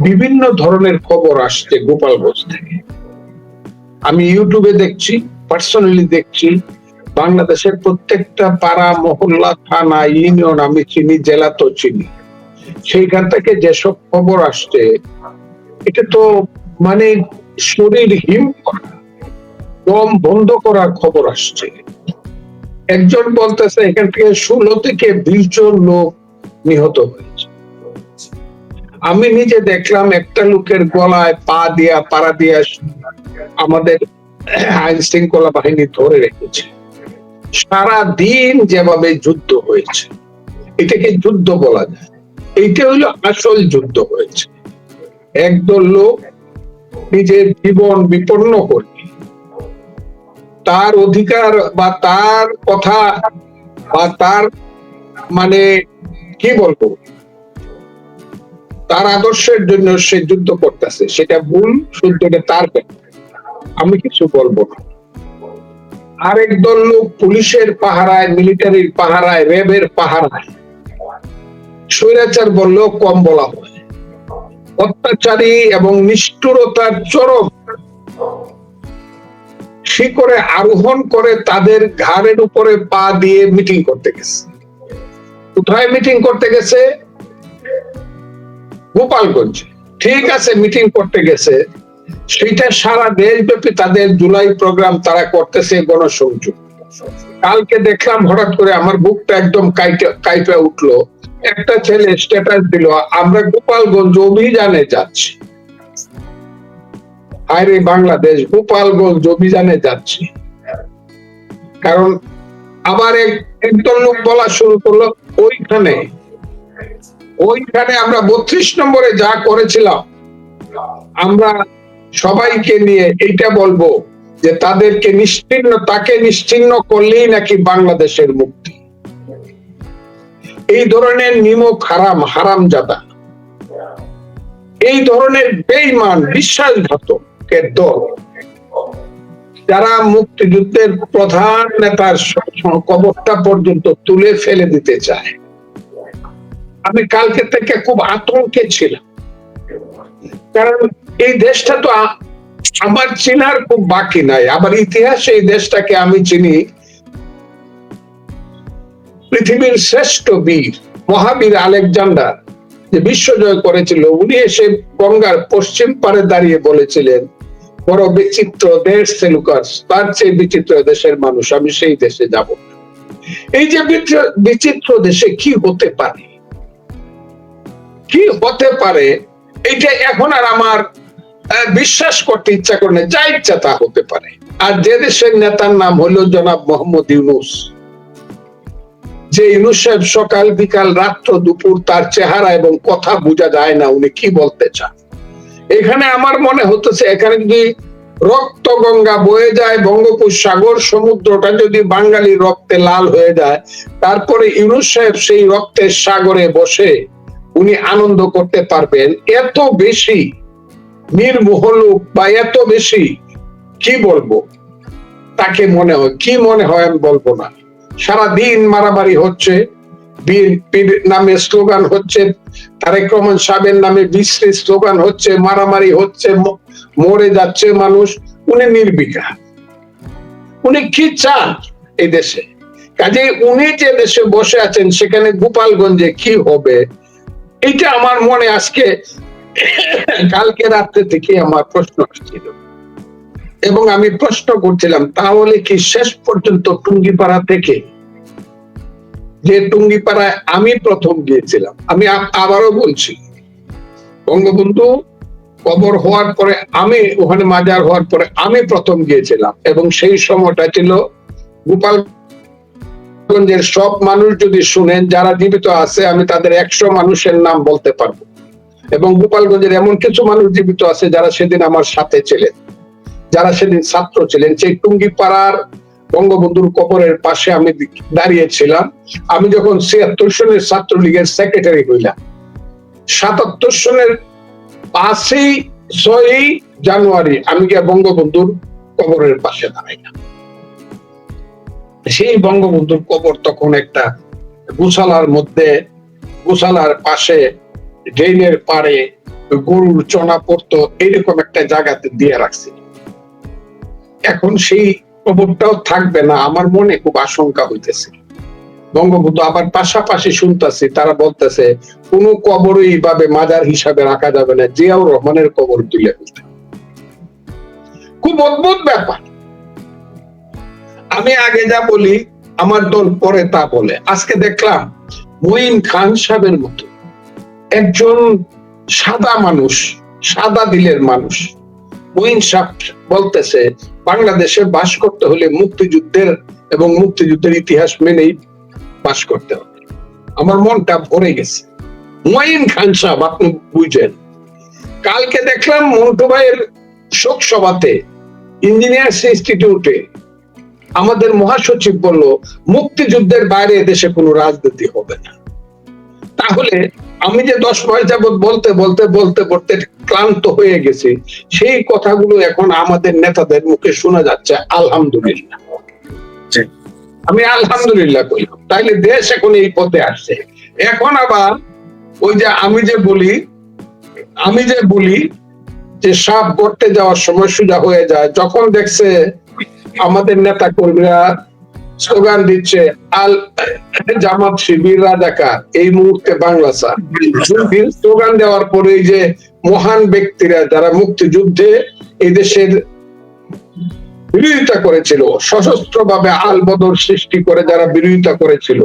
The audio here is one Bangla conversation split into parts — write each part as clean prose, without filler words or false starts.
বিভিন্ন ধরনের খবর আসছে গোপালগঞ্জ থেকে। আমি ইউটিউবে দেখছি, পার্সোনালি দেখছি, বাংলাদেশের প্রত্যেকটা পাড়া, মহল্লা, থানা, ইউনিয়ন আমি চিনি, জেলা তো চিনি। সেইখান থেকে যেসব খবর আসছে, এটা তো মানে শরীর হিম করা, দম বন্ধ করার খবর আসছে। একজন বলতেছে এখান থেকে 16 থেকে 20 জন লোক নিহত হয়েছে। আমি নিজে দেখলাম একটা লোকের গলায় পা দিয়া, পাড়া দিয়া আমাদের আইন শৃঙ্খলা বাহিনী ধরে রেখেছে। সারা দিন যেভাবে যুদ্ধ হয়েছে, এটাকে যুদ্ধ বলা যায়? এইটা হলো আসল যুদ্ধ হয়েছে। একদল লোক নিজের জীবন বিপন্ন করে তার অধিকার বা তার কথা বা তার মানে কি বলবো, তার আদর্শের জন্য সে যুদ্ধ করতেছে। সেটা ভুল, শুদ্ধটা তার। আমি কিছু বলবো না। আরেক দল লোক পুলিশের পাহারায়, মিলিটারির পাহারায়, র্যাবের পাহারায়, স্বৈরাচার বললেও কম বলা হয়, অত্যাচারী এবং নিষ্ঠুরতার চরম শিখরে আরোহণ করে তাদের ঘাড়ের উপরে পা দিয়ে মিটিং করতে গেছে। কোথায় মিটিং করতে গেছে? গোপালগঞ্জে। ঠিক আছে, মিটিং করতে গেছে, সেটা সারা দেশব্যাপী তাদের জুলাই প্রোগ্রাম তারা করতেছে, গণসংযোগ। কালকে দেখলাম হঠাৎ করে আমার বুকটা একদম কাইপে উঠলো। একটা ছেলে স্ট্যাটাস দিল, আমরা গোপালগঞ্জ অভিযানে যাচ্ছি। আরে বাংলাদেশ, গোপালগঞ্জ অভিযানে যাচ্ছি। কারণ আবার একদল লোক বলা শুরু করলো, ওইখানে আমরা 32 নম্বরে যা করেছিলাম, আমরা সবাইকে নিয়ে এইটা বলবো যে তাকে নিশ্চিহ্ন করলেই নাকি বাংলাদেশের মুক্তি। এই ধরনের নিমক হারামজাদা, এই ধরনের বেঈমান বিশ্বাসঘাতকের দল, যারা মুক্তিযুদ্ধের প্রধান নেতার কবরটা পর্যন্ত তুলে ফেলে দিতে চায়। আমি কালকে থেকে খুব আতঙ্কে ছিলাম, কারণ এই দেশটা তো আমার চেনার খুব বাকি নাই। আবার ইতিহাসে এই দেশটাকে আমি চিনি, পৃথিবীর শ্রেষ্ঠ বীর মহাবীর আলেকজান্ডার যে বিশ্বজয় করেছিল, উনি এসে গঙ্গার পশ্চিম পারে দাঁড়িয়ে বলেছিলেন, বড় বিচিত্র দেশ সেলুকাস, তার চেয়ে বিচিত্র দেশের মানুষ, আমি সেই দেশে যাব। এই যে বিচিত্র দেশে কি হতে পারে, কি হতে পারে, এটা এখন আর আমার বিশ্বাস করতে ইচ্ছা করে না। যা ইচ্ছা তা হতে পারে। আর যে দেশের নেতার নাম হলো জনাব মোহাম্মদ ইউনূস, যে ইউনূস সাহেব সকাল বিকাল রাত্র দুপুর তার চেহারা এবং কথা বোঝা যায় না উনি কি বলতে চান। এখানে আমার মনে হতেছে, এখানে যদি রক্ত গঙ্গা বয়ে যায়, বঙ্গোপসাগর সমুদ্রটা যদি বাঙালির রক্তে লাল হয়ে যায়, তারপরে ইউনূস সাহেব সেই রক্তের সাগরে বসে উনি আনন্দ করতে পারবেন। এত বেশি নির্মোহলোক বা এত বেশি কি বলবো তাকে মনে হয়, কি মনে হয় আমি বলবো না। সারাদিন মারামারি হচ্ছে, বিএনপির নামে স্লোগান হচ্ছে, তারেক রহমান সাহেবের নামে বিশ্রী স্লোগান হচ্ছে, মারামারি হচ্ছে, মরে যাচ্ছে মানুষ। উনি নির্বিকার, উনি কি চান এই দেশে? কাজে উনি যে দেশে বসে আছেন সেখানে গোপালগঞ্জে কি হবে, এটা আমার মনে আজকে কালকে রাত্রে থেকে আমার প্রশ্ন আসছিল এবং আমি প্রশ্ন করছিলাম, তাহলে কি শেষ পর্যন্ত টুঙ্গিপাড়া থেকে, যে টুঙ্গিপাড়ায় আমি প্রথম গিয়েছিলাম, আমি আবারও বলছি, বঙ্গবন্ধু কবর হওয়ার পরে, আমি ওখানে মাজার হওয়ার পরে আমি প্রথম গিয়েছিলাম, এবং সেই সময়টা ছিল গোপালগঞ্জের সব মানুষ যদি শুনেন যারা জীবিত আছে, আমি তাদের 100 মানুষের নাম বলতে পারবো। এবং গোপালগঞ্জের এমন কিছু মানুষ জীবিত আছে যারা সেদিন আমার সাথে ছিলেন, যারা সেদিন ছাত্র ছিলেন। সেই টুঙ্গিপাড়ার বঙ্গবন্ধুর কবরের পাশে আমি দাঁড়িয়েছিলাম। আমি যখন 76 সনের ছাত্রলীগের সেক্রেটারি হইলাম, 77 সনের 5ই জানুয়ারি আমি গিয়ে বঙ্গবন্ধুর কবরের পাশে দাঁড়াইলাম। সেই বঙ্গবন্ধুর কবর তখন একটা গোশালার মধ্যে, গোশালার পাশে ড্রেনের পাড়ে গরুর চনা পড়তো, এরকম একটা জায়গাতে দিয়ে রাখছে। এখন সেই কবরটাও থাকবে না, আমার মনে খুব আশঙ্কা হইতেছে। বঙ্গবন্ধু আবার পাশাপাশি শুনতেছি তারা বলতেছে কোন কবরই এইভাবে মাজার হিসাবে রাখা যাবে না, জিয়াউর রহমানের কবর তুলে ফেলতে। খুব অদ্ভুত ব্যাপার। আমি আগে যা বলি আমার দল পরে তা বলে। আজকে দেখলাম মঈন খান সাহেবের মতো একজন সাদা মানুষ, সাদা দিলের মানুষ, মঈন সাহেব বলতেছে বাংলাদেশে বাস করতে হলে মুক্তিযুদ্ধের এবং মুক্তিযুদ্ধের ইতিহাস মেনেই বাস করতে হবে। আমার মনটা ভরে গেছে। মঈন খান সাহেব আপনি বুঝেন। কালকে দেখলাম মন্টু ভাইয়ের শোক সভাতে ইঞ্জিনিয়ার্স ইনস্টিটিউটে আমাদের মহাসচিব বলল মুক্তিযুদ্ধের বাইরে দেশে কোনো রাজনীতি হবে না। তাহলে আমি যে 10 মাস যাবত বলতে বলতে বলতে বলতে ক্লান্ত হয়ে গেছি, সেই কথাগুলো এখন আমাদের নেতাদের মুখে শোনা যাচ্ছে। আলহামদুলিল্লাহ, আমি আলহামদুলিল্লাহ বললাম। তাইলে দেশ এখন এই পথে আসছে। এখন আবার ওই যে আমি যে বলি যে সাপ গড়তে যাওয়ার সময় সোজা হয়ে যায়, যখন দেখছে আমাদের নেতা কর্মীরা স্লোগান দিচ্ছে আল জামাত শিবির রাজাকার, এই মুহূর্তে বাংলা ছাড়, স্লোগান দেওয়ার পরে যে মহান ব্যক্তিরা যারা মুক্তিযুদ্ধে এই দেশের বিরোধিতা করেছিল, সশস্ত্র ভাবে আল বদর সৃষ্টি করে যারা বিরোধিতা করেছিল,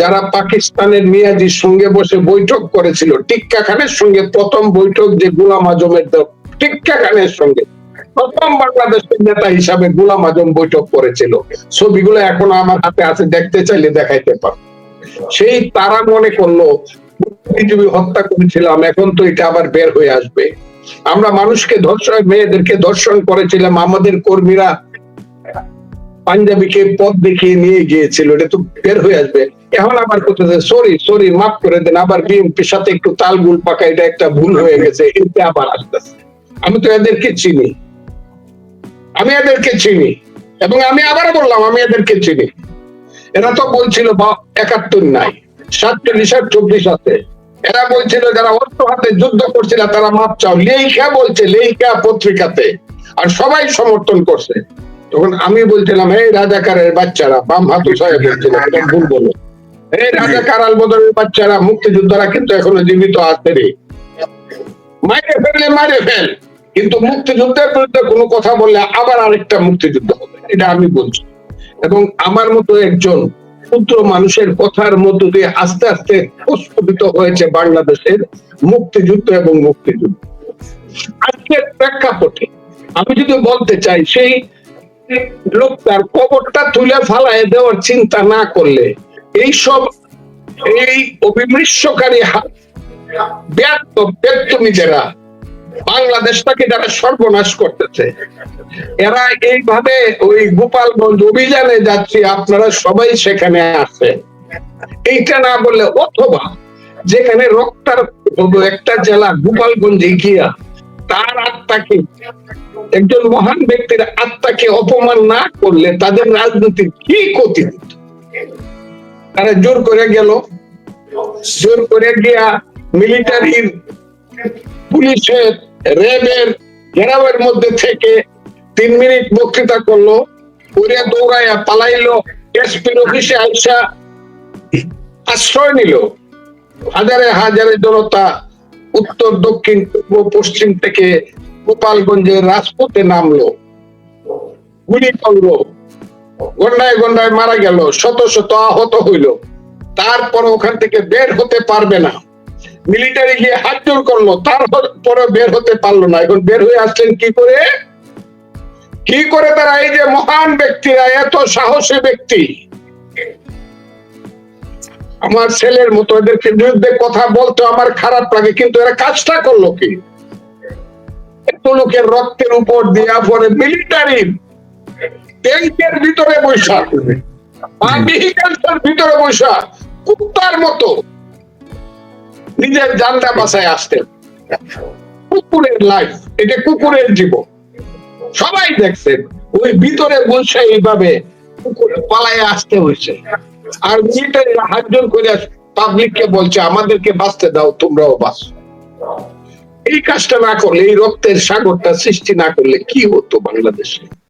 যারা পাকিস্তানের মিয়াজির সঙ্গে বসে বৈঠক করেছিল, টিক্কা খানের সঙ্গে প্রথম বৈঠক যে গোলাম আজমের, টিক্কা খানের সঙ্গে প্রথম বাংলাদেশের নেতা হিসাবে গোলাম আজম বৈঠক করেছিল, ছবিগুলো এখন আমার হাতে আছে, দেখতে চাইলে দেখাইতে পারো। সেই তারা মনে করলো বুদ্ধিজীবী হত্যা করেছিলাম, এখন তো এটা আবার বের হয়ে আসবে। আমরা মানুষকে ধর্ষণ, মেয়েদেরকে ধর্ষণ করেছিলাম, আমাদের কর্মীরা পাঞ্জাবিকে পথ দেখিয়ে নিয়ে গিয়েছিল, এটা তো বের হয়ে আসবে। এখন আবার করতেছে সরি মাফ করে দেন, আবার বিএনপির সাথে একটু তালগুল পাকা, এটা একটা ভুল হয়ে গেছে, এটা আবার আসতেছে। আমি তো এদেরকে চিনি, এবং আমি আবার বললাম আমি এদেরকে চিনি। এরা তো বলছিল 71 নাই, 47 আর 24 আছে। এরা বলছিল যারা অস্ত্র হাতে যুদ্ধ করছিল তারা মাপ চাও, লেখা বলছে, লেখা পত্রিকাতে, আর সবাই সমর্থন করছে। তখন আমি বলছিলাম এই রাজাকারের বাচ্চারা, বাম হাতু সাহেব বলছিলাম, এটা ভুল বলো, এই রাজাকার আল বদরের বাচ্চারা, মুক্তিযোদ্ধারা কিন্তু এখনো জীবিত আছে রে, মাইরে ফেল, কিন্তু মুক্তিযুদ্ধের বিরুদ্ধে কোনো কথা বললে আবার আরেকটা মুক্তিযুদ্ধ হবে, এটা আমি বলছি। এবং আমার মতো একজন ক্ষুদ্র মানুষের কথার মধ্য দিয়ে আস্তে আস্তে প্রস্ফুটিত হয়েছে বাংলাদেশের মুক্তিযুদ্ধ এবং মুক্তিযুদ্ধ। আজকের প্রেক্ষাপটে আমি যদি বলতে চাই, সেই লোকটার কবরটা তুলে ফালায় দেওয়ার চিন্তা না করলে এই অবিমৃষ্যকারী ব্যর্থমিদেরা বাংলাদেশটাকে যারা সর্বনাশ করতেছে, এরা এইভাবে ওই গোপালগঞ্জ অভিযানে যাচ্ছে, আপনারা সবাই সেখানে আসে, এইটা না বললে, অথবা যেখানে রক্তার একটা জেলা গোপালগঞ্জে গিয়া তার আত্মাকে, একজন মহান ব্যক্তির আত্মাকে অপমান না করলে তাদের রাজনীতির কি ক্ষতি হতো? তারা জোর করে গিয়া মিলিটারির, পুলিশের, র্যাবের ঘেরাওয়ের মধ্যে থেকে 3 মিনিট বক্তৃতা করলো, ওরে দৌড়াইয়া পালাইলো, এসপির অফিসে আইসা আশ্রয় নিল। হাজারে হাজারে জনতা উত্তর, দক্ষিণ, পূর্ব, পশ্চিম থেকে গোপালগঞ্জের রাজপথে নামলো, গুলি করলো, গন্ডায় মারা গেল, শত শত আহত হইল। তারপর ওখান থেকে বের হতে পারবে না, মিলিটারি গিয়ে হাত জোর করলো, তারপরে বের হতে পারলো না। এখন বের হয়ে আসলেন কি করে তারা, এই যে মহান ব্যক্তিরা, এত সাহসী ব্যক্তি, আমার ছেলের মতো এদেরকে বিরুদ্ধে কথা বলতে আমার খারাপ লাগে, কিন্তু এরা কাজটা করলো কি? এত লোকের রক্তের উপর দিয়া পরে মিলিটারি ট্যাঙ্কের ভিতরে বৈশা, ভিতরে বৈশা কুত্তার মতো নিজের জানটা বাঁচায় আসতেন। কুকুরের লাইফ, এটা কুকুরের জীবন, সবাই দেখছেন। ওই ভিতরে বসে এইভাবে পালায় আসতে হয়েছে, আর মিলিটারিরা হাত জোর করে পাবলিককে বলছে আমাদেরকে বাঁচতে দাও, তোমরাও বাঁচো। এই কাজটা না করলে, এই রক্তের সাগরটা সৃষ্টি না করলে কি হতো বাংলাদেশে?